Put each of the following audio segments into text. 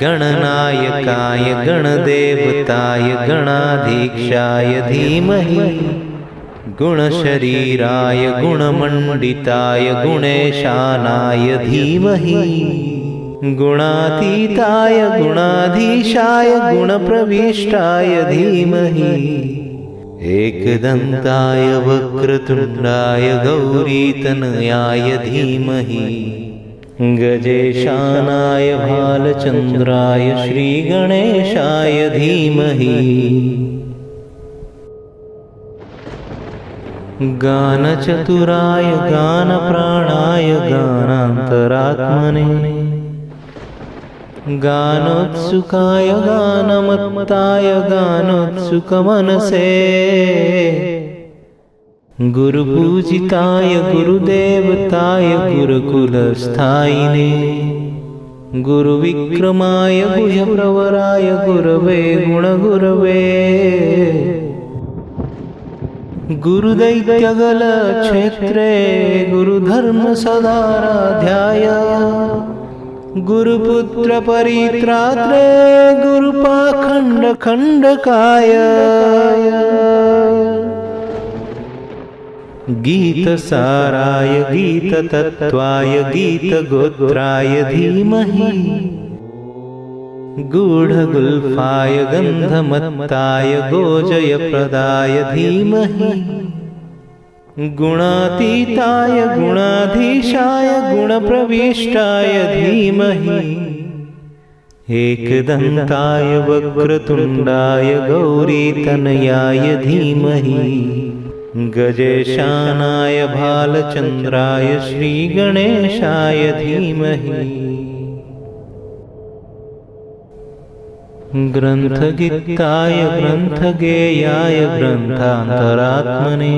गणनायकाय गणदेवताय गणाधीक्षाय धीमहि गुणशरीराय गुणमण्डिताय गुणेशानाय धीमहि गुणातीताय गुणाधीशाय गुणप्रविष्टाय धीमहि एकदन्ताय वक्रतुण्डाय गौरीतनयाय धीमहि गजेशानाय भालचन्द्राय श्रीगणेशाय धीमहि गानचतुराय गानप्राणाय गानान्तरात्मने गानोत्सुकाय गानमत्ताय गानोत्सुकमनसे गुरुपूजिताय गुरुदेवताय गुरुकुलस्थायिने गुरुविक्रमाय गुह्यप्रवराय गुरवे गुणगुरवे गुरुदैत्यगलक्षेत्रे गुरुधर्मसदाराध्याय गुरुपुत्रपरित्रात्रे गुरुपाखण्डखण्डकाय गीतसाराय गीततत्त्वाय गीतगोत्राय धीमहि गूढगुल्फाय गन्धमत्ताय गोजयप्रदाय धीमहि गुणातीताय गुणाधीशाय गुणप्रविष्टाय धीमहि एकदन्ताय वक्रतुण्डाय गौरीतनयाय धीमहि गजेशानाय भालचन्द्राय श्रीगणेशाय धीमहि ग्रन्थगित्ताय ग्रन्थगेयाय ग्रन्थान्तरात्मने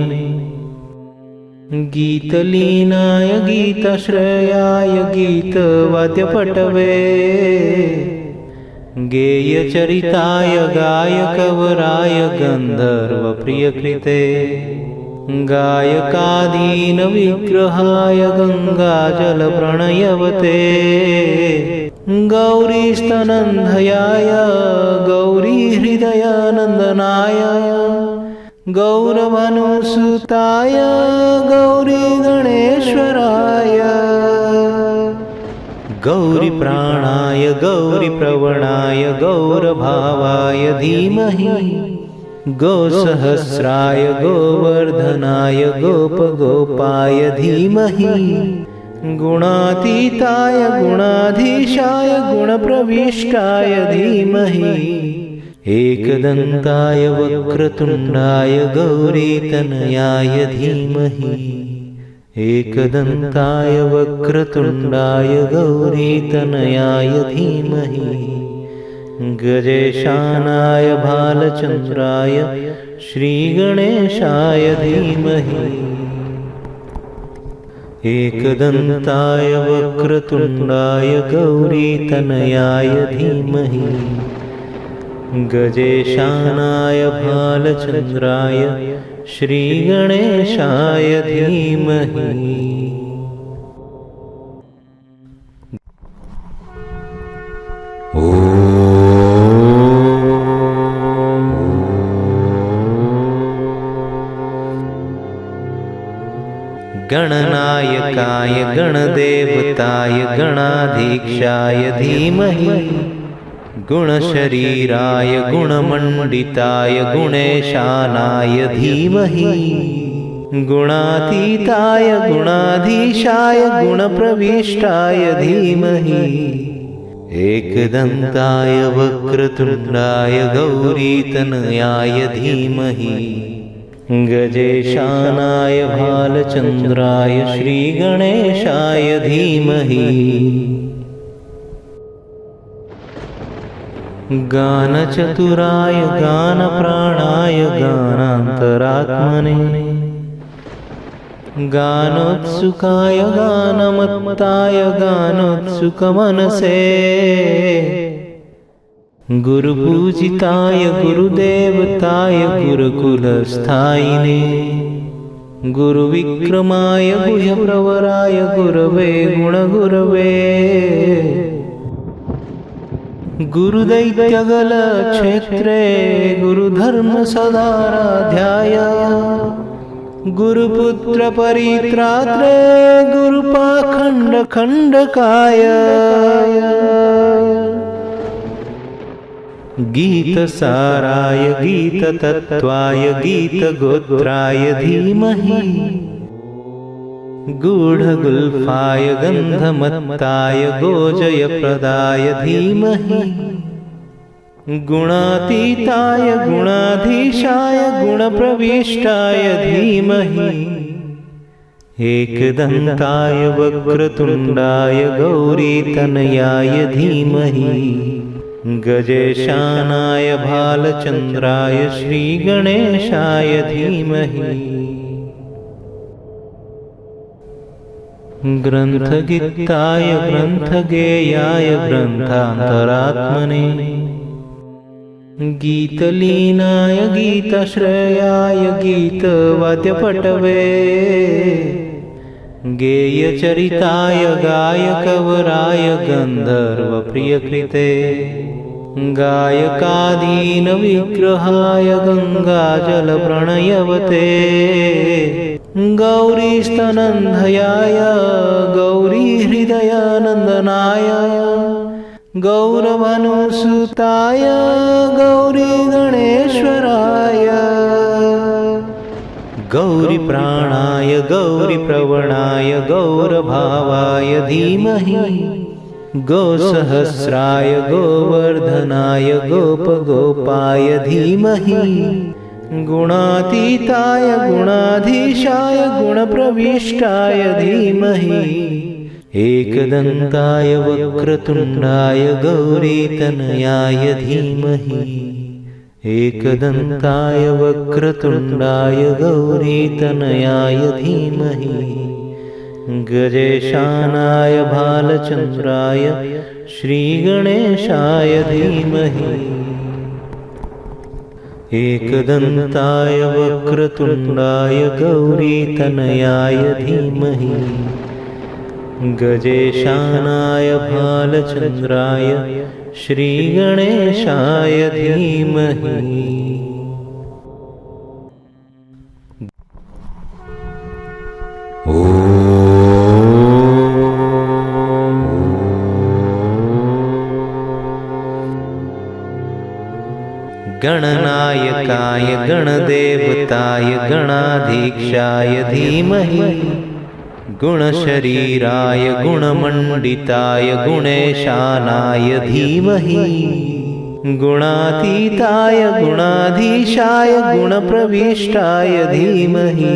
गीतलीनाय गीतश्रेयाय गीतवाद्यपटवे गेयचरिताय गायकवराय गन्धर्वप्रियकृते गायकादीनविग्रहाय गङ्गाजलप्रणयवते गौरीस्तनन्धयाय गौरीहृदयानन्दनाय गौरवनुसुताय गौरीगणेश्वराय गौरीप्राणाय गौरीप्रवणाय गौरभावाय धीमहि गोसहस्राय गोवर्धनाय गोपगोपाय धीमहि गुणातीताय गुणाधीशाय गुणप्रविष्टाय धीमहि एकदन्ताय वक्रतुण्डाय गौरीतनयाय धीमहि एकदन्ताय वक्रतुण्डाय गौरीतनयाय धीमहि गजेशानाय भालचन्द्राय श्रीगणेशाय धीमहि एकदन्ताय वक्रतुण्डाय गौरीतनयाय धीमहि गजेशानाय भालचन्द्राय श्रीगणेशाय धीमहि गणनायकाय गणदेवताय गणाधीक्षाय धीमहि गुणशरीराय गुणमण्डिताय गुणेशानाय धीमहि गुणातीताय गुणाधीशाय गुणप्रविष्टाय धीमहि एकदन्ताय वक्रतुण्डाय गौरीतनयाय धीमहि गजेशानाय भालचन्द्राय श्रीगणेशाय धीमहि गानचतुराय गानप्राणाय गानान्तरात्मने गानोत्सुकाय गानमत्ताय गानोत्सुकमनसे गुरुपूजिताय गुरुदेवताय गुरुकुलस्थायिने गुरुविक्रमाय गुह्यप्रवराय गुरवे गुणगुरवे गुरुदैत्यगलक्षेत्रे गुरुधर्मसदाराध्याय गुरुपुत्रपरित्रात्रे गुरुपाखण्डखण्डकाय गीतसाराय गीततत्त्वाय गीतगोत्राय धीमहि गूढगुल्फाय गन्धमत्ताय गोजयप्रदाय धीमहि गुणातीताय गुणाधीशाय गुणप्रविष्टाय धीमहि एकदन्ताय वक्रतुण्डाय गौरीतनयाय धीमहि गजेशानाय भालचन्द्राय श्रीगणेशाय धीमहि ग्रन्थगित्ताय ग्रन्थगेयाय ग्रन्थान्तरात्मने गीतलीनाय गीतश्रेयाय गीतवाद्यपटवे गेयचरिताय गायकवराय गन्धर्वप्रियकृते गायकादीनविग्रहाय गङ्गाजलप्रणयवते गौरीस्तनन्धयाय गौरीहृदयानन्दनाय गौरवनुसुताय गौरीगणेश्वराय गौरीप्राणाय गौरीप्रवणाय गौरभावाय धीमहि गोसहस्राय गोवर्धनाय गोपगोपाय धीमहि गुणातीताय गुणाधीशाय गुणप्रविष्टाय धीमहि एकदन्ताय वक्रतुण्डाय गौरीतनयाय धीमहि एकदन्ताय वक्रतुण्डाय गौरीतनयाय धीमहि गजेशानाय भालचन्द्राय श्रीगणेशाय धीमहि एकदन्ताय वक्रतुण्डाय गौरीतनयाय धीमहि गजेशानाय भालचन्द्राय श्रीगणेशाय धीमहि गणनायकाय गणदेवताय गणाधीक्षाय धीमहि गुणशरीराय गुणमण्डिताय गुणेशानाय धीमहि गुणातीताय गुणाधीशाय गुणप्रविष्टाय धीमहि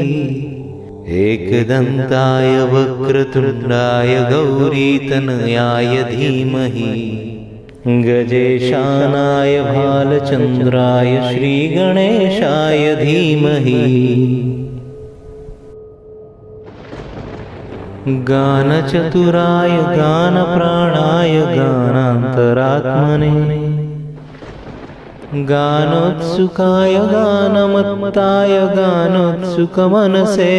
एकदन्ताय वक्रतुण्डाय गौरीतनयाय धीमहि गजेशानाय भालचन्द्राय श्रीगणेशाय धीमहि गानचतुराय गानप्राणाय गानान्तरात्मने गानोत्सुकाय गानमत्ताय गानोत्सुकमनसे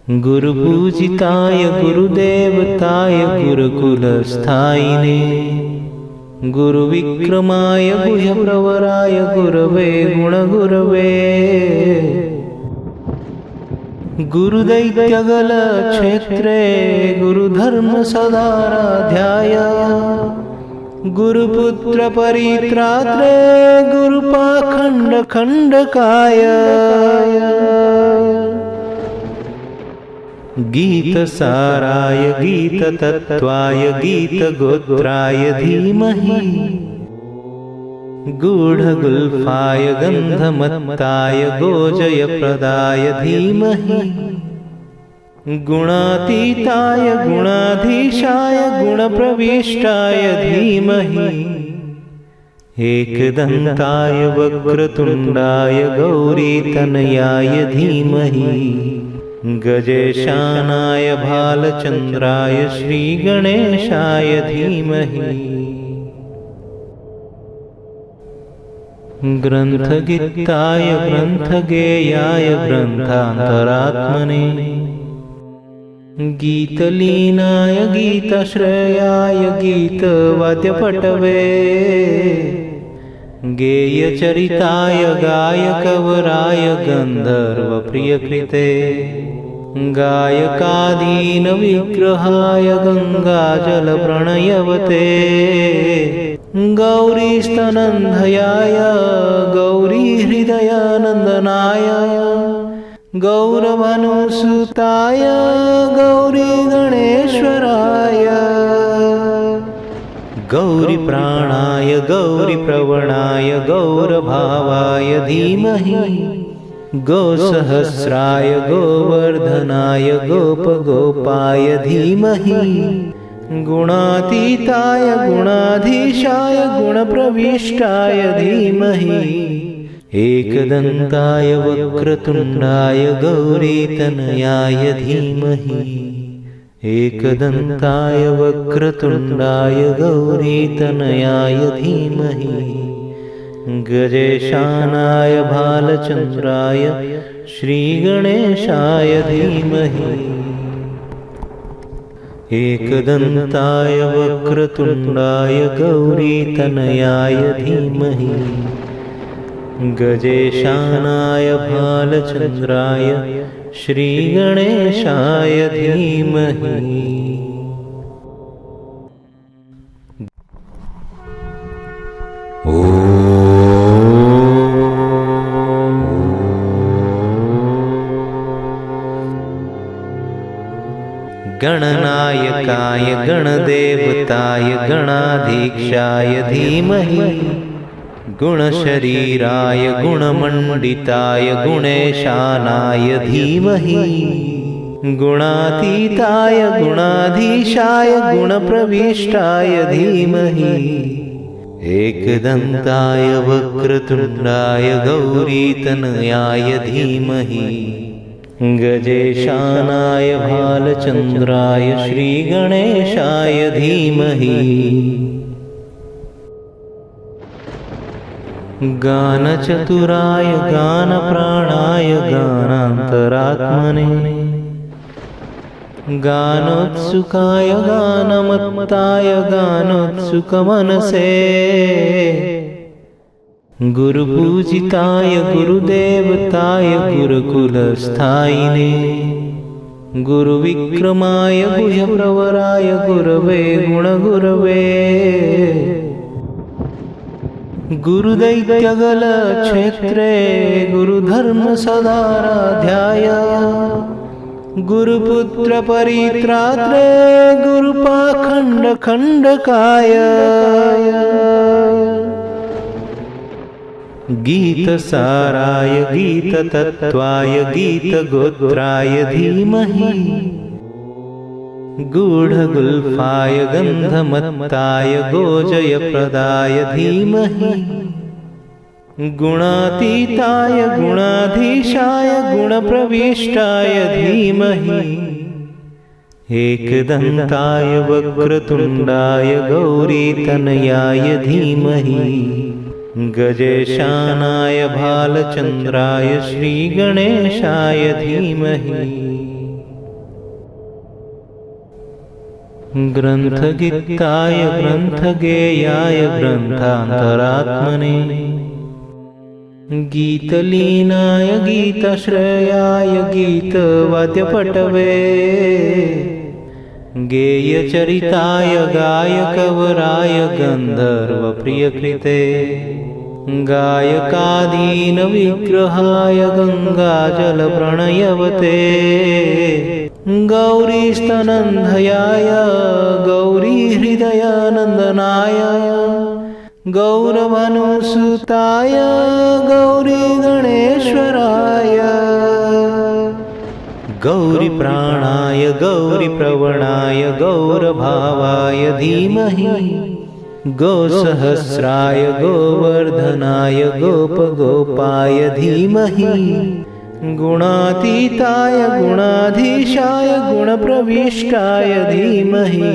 गुरुपूजिताय गुरुदेवताय गुरुकुलस्थायिने गुरुविक्रमाय गुह्यप्रवराय गुरवे गुणगुरवे गुरुदैत्यगलक्षेत्रे गुरुधर्मसदाराध्याय गुरुपुत्रपरित्रात्रे गुरुपाखण्डखण्डकाय गीतसाराय गीततत्त्वाय गीतगोत्राय धीमहि गूढगुल्फाय गन्धमत्ताय गोजयप्रदाय धीमहि गुणातीताय गुणाधीशाय गुणप्रविष्टाय धीमहि एकदन्ताय वक्रतुण्डाय गौरीतनयाय धीमहि गजेशानाय भालचन्द्राय श्रीगणेशाय धीमहि ग्रन्थगित्ताय ग्रन्थगेयाय ग्रन्थान्तरात्मने गीतलीनाय गीतश्रेयाय गीतवाद्यपटवे गेयचरिताय गायकवराय गन्धर्वप्रियकृते गायकादीनविग्रहाय गङ्गाजलप्रणयवते गौरीस्तनन्धयाय गौरीहृदयानन्दनाय गौरवनुसुताय गौरीगणेश्वराय गौरीप्राणाय गौरीप्रवणाय गौरभावाय धीमहि गोसहस्राय गोवर्धनाय गोपगोपाय धीमहि गुणातीताय गुणाधीशाय गुणप्रविष्टाय धीमहि एकदन्ताय वक्रतुण्डाय गौरीतनयाय धीमहि एकदन्ताय वक्रतुण्डाय गौरीतनयाय धीमहि गजेशानाय भालचन्द्राय श्रीगणेशाय धीमहि एकदन्ताय वक्रतुण्डाय गौरीतनयाय धीमहि गजेशानाय भालचन्द्राय श्रीगणेशाय धीमहि। गणनायकाय गणदेवताय गणाधीक्षाय धीमहि गुणशरीराय गुणमण्डिताय गुणेशानाय धीमहि गुणातीताय गुणाधीशाय गुणप्रविष्टाय धीमहि एकदन्ताय वक्रतुण्डाय गौरीतनयाय धीमहि गजेशानाय भालचन्द्राय श्रीगणेशाय धीमहि गानचतुराय गानप्राणाय गानान्तरात्मने गानोत्सुकाय गानमत्ताय गानोत्सुकमनसे गुरुपूजिताय गुरुदेवताय गुरुकुलस्थायिने गुरुविक्रमाय गुह्यप्रवराय गुरवे गुणगुरवे गुरुदैत्यगलक्षेत्रे गुरुधर्मसदाराध्याय गुरुपुत्रपरित्रात्रे गुरुपाखण्डखण्डकाय गीतसाराय गीततत्त्वाय गीतगोत्राय धीमहि गूढगुल्फाय गन्धमत्ताय गोजयप्रदाय धीमहि गुणातीताय गुणाधीशाय गुणप्रविष्टाय धीमहि एकदन्ताय वक्रतुण्डाय गौरीतनयाय धीमहि गजेशानाय भालचन्द्राय श्रीगणेशाय धीमहि ग्रन्थगित्ताय ग्रन्थगेयाय ग्रन्थान्तरात्मने गीतलीनाय गीतश्रेयाय गीतवाद्यपटवे गेयचरिताय गायकवराय गन्धर्वप्रियकृते गायकादीनविग्रहाय गङ्गाजलप्रणयवते गौरीस्तनन्धयाय गौरीहृदयानन्दनाय गौरवनुसुताय गौरीगणेश्वराय गौरीप्राणाय गौरीप्रवणाय गौरभावाय धीमहि गोसहस्राय गोवर्धनाय गोपगोपाय धीमहि गुणातीताय गुणाधीशाय गुणप्रविष्टाय धीमहि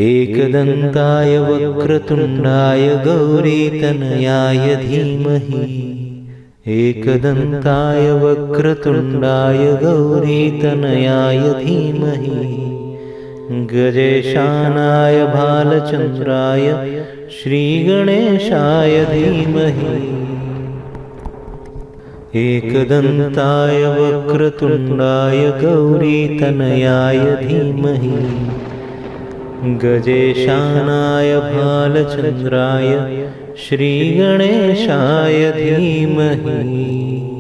एकदन्ताय वक्रतुण्डाय गौरीतनयाय धीमहि एकदन्ताय वक्रतुण्डाय गौरीतनयाय धीमहि गजेशानाय भालचन्द्राय श्रीगणेशाय धीमहि एकदन्ताय वक्रतुण्डाय गौरीतनयाय धीमहि गजेशानाय भालचन्द्राय श्रीगणेशाय धीमहि।